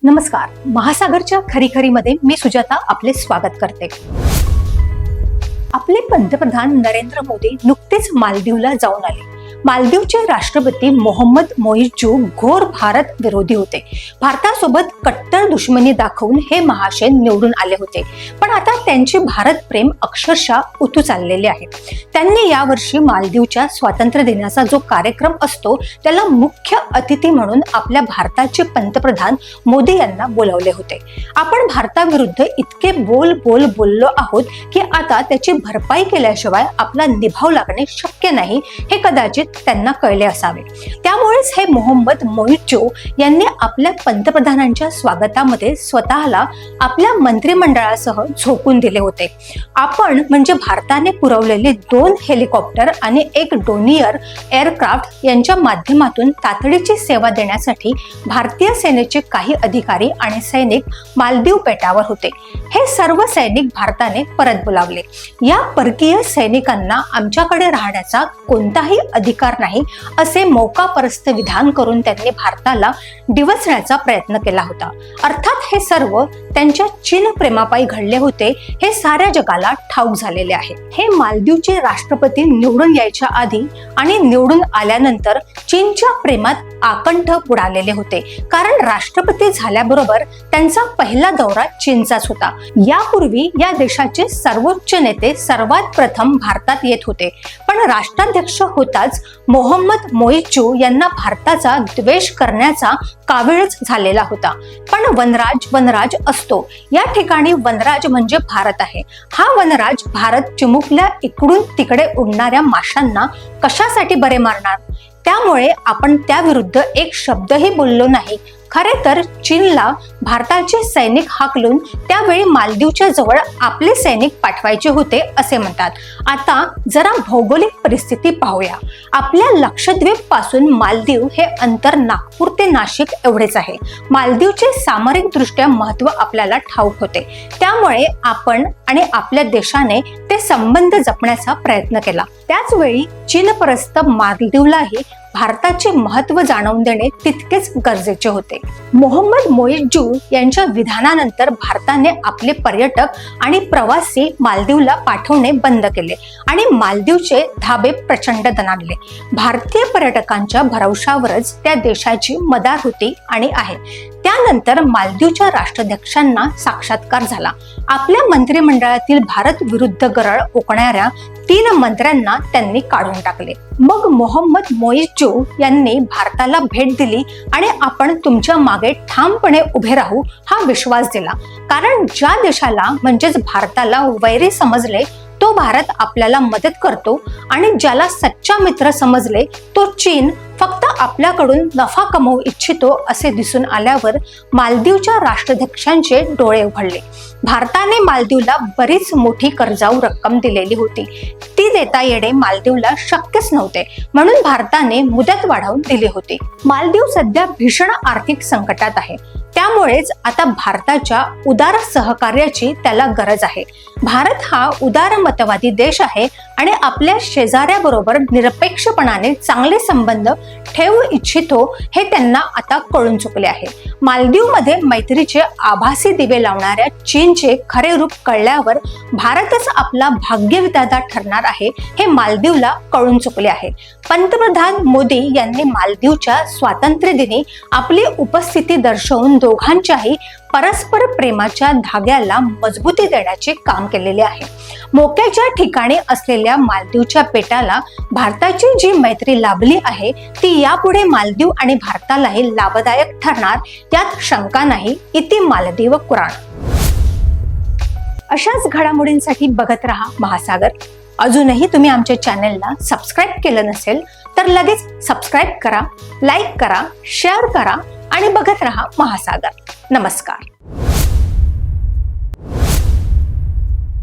नमस्कार. महासागरच्या खरीखरीमध्ये मी सुजाता आपले स्वागत करते. आपले पंतप्रधान नरेंद्र मोदी नुकतेच मालदीवला जाऊन आले. मालदीवचे राष्ट्रपती मोहम्मद मोइज्जू घोर भारत विरोधी होते. भारतासोबत कट्टर दुश्मनी दाखवून हे महाशय निवडून आले होते. पण आता त्यांचे भारत प्रेम अक्षरशः उतू चाललेले आहे. त्यांनी यावर्षी मालदीवच्या स्वातंत्र्य दिनाचा जो कार्यक्रम असतो त्याला मुख्य अतिथी म्हणून आपल्या भारताचे पंतप्रधान मोदी यांना बोलावले होते. आपण भारताविरुद्ध इतके बोललो आहोत की आता त्याची भरपाई केल्याशिवाय आपला निभाव लागणे शक्य नाही हे कदाचित त्यांना कळले असावे. त्यामुळेच हे मोहम्मद मोइज्जू यांनी आपल्या पंतप्रधानांच्या स्वागतामध्ये स्वतःला आपल्या मंत्रिमंडळासह झोकून दिले होते. आपण म्हणजे भारताने पुरवलेले 2 हेलिकॉप्टर आणि 1 डोनियर एअरक्राफ्ट यांच्या माध्यमातून तातडीची सेवा देण्यासाठी भारतीय सेनेचे काही अधिकारी आणि सैनिक मालदीव बेटावर होते. हे सर्व सैनिक भारताने परत बोलावले. या परकीय सैनिकांना आमच्याकडे राहण्याचा कोणताही अधिकार नाही असे मौकापरस्त विधान करून त्यांनी भारताला डिवचण्याचा प्रयत्न केला होता. अर्थात हे सर्व त्यांच्या चीन प्रेमापायी घडले होते हे साऱ्या जगाला ठाऊक झालेले आहे. हे मालदीवचे राष्ट्रपती निवडून यायच्या आधी आणि निवडून आल्यानंतर चीनच्या प्रेमात आकंठ बुडालेले होते. कारण राष्ट्रपती झाल्याबरोबर त्यांचा पहिला दौरा चीनचाच होता. यापूर्वी या देशाचे सर्वोच्च नेते सर्वात प्रथम भारतात येत होते. पण राष्ट्राध्यक्ष होताच मोहम्मद मोइज्जू यांना भारताचा द्वेष करण्याचा कावीळच झालेला होता. पण वनराज असतो. या ठिकाणी वनराज म्हणजे भारत आहे. हा वनराज भारत चिमुकल्या इकडून तिकडे उडणाऱ्या माशांना कशासाठी बरे मारणार? त्यामुळे आपण त्याविरुद्ध एक शब्दही बोललो नाही. खरे तर चीनला भारताचे सैनिक हाकलून त्यावेळी मालदीवच्या जवळ आपले सैनिक पाठवायचे होते असे म्हणतात. आता जरा भौगोलिक परिस्थिती पाहूया. आपल्या लक्षद्वीप पासून मालदीव हे अंतर नागपूर ते नाशिक एवढेच आहे. मालदीवचे सामरिक दृष्ट्या महत्त्व आपल्याला ठाऊक होते. त्यामुळे आपण आणि आपल्या देशाने ते संबंध जपण्याचा प्रयत्न केला. त्याच वेळी चीनपरस्त मालदीवलाही भारताचे महत्त्व जाणवून देणे तितकेच गरजेचे होते. मोहम्मद मोइज्जू यांच्या विधानानंतर भारताने आपले पर्यटक आणि प्रवासी मालदीवला पाठवणे बंद केले आणि मालदीवचे धाबे प्रचंड दणाणले. भारतीय पर्यटकांच्या भरवशावरच त्या देशाची मदार होती आणि आहे. त्यानंतर मालदीवच्या राष्ट्राध्यक्षांना साक्षात्कार झाला. आपल्या मंत्रिमंडळातील भारत विरुद्ध गरळ ओकणाऱ्या 3 मंत्र्यांना त्यांनी काढून टाकले. मग मोहम्मद मोइज्जू यांनी भारताला भेट दिली आणि आपण तुमच्या मागे ठामपणे उभे राहू हा विश्वास दिला. कारण ज्या देशाला म्हणजेच भारताला वैरी समजले तो भारत आपल्याला मदत करतो आणि ज्याला सच्चा मित्र समजले तो चीन फक्त आपल्याकडून नफा कमवू इच्छितो असे दिसून आल्यावर मालदीवच्या राष्ट्राध्यक्षांचे डोळे उघडले. भारताने मालदीवला बरीच मोठी कर्जाऊ रक्कम दिलेली होती. ती देता येणे मालदीवला शक्यच नव्हते. म्हणून भारताने मुदत वाढवून दिली होती. मालदीव सध्या भीषण आर्थिक संकटात आहे. त्यामुळेच आता भारताच्या उदार सहकार्याची त्याला गरज आहे. भारत हा उदारमतवादी देश आहे आणि आपल्या शेजाऱ्याबरोबर निरपेक्षपणाने चांगले संबंध ठेवू इच्छितो हे त्यांना आता कळून चुकले आहे. मालदीवमध्ये मैत्रीचे आभासी दिवे लावणाऱ्या चीनचे खरे रूप कळल्यावर भारतच आपला भाग्यविधाता ठरणार आहे हे मालदीवला कळून चुकले आहे. पंतप्रधान मोदी यांनी मालदीवच्या स्वातंत्र्य दिनी आपली उपस्थिती दर्शवून दोघांच्याही परस्पर प्रेमाच्या धाग्याला मजबूती देण्याचे काम केलेले आहे. मोक्याच्या ठिकाणी असलेल्या मालदीवच्या बेटाला भारताची जी मैत्री लाभली आहे ती यापुढे मालदीव आणि भारतालाही लाभदायक ठरणार यात शंका नाही. इति मालदीव कुराण. अशाच घडामोडींसाठी बघत रहा महासागर. अजूनही तुम्ही आमच्या चॅनलला सबस्क्राईब केलं नसेल तर लगेच सबस्क्राईब करा, लाईक करा, शेअर करा आणि बघत रहा महासागर. नमस्कार.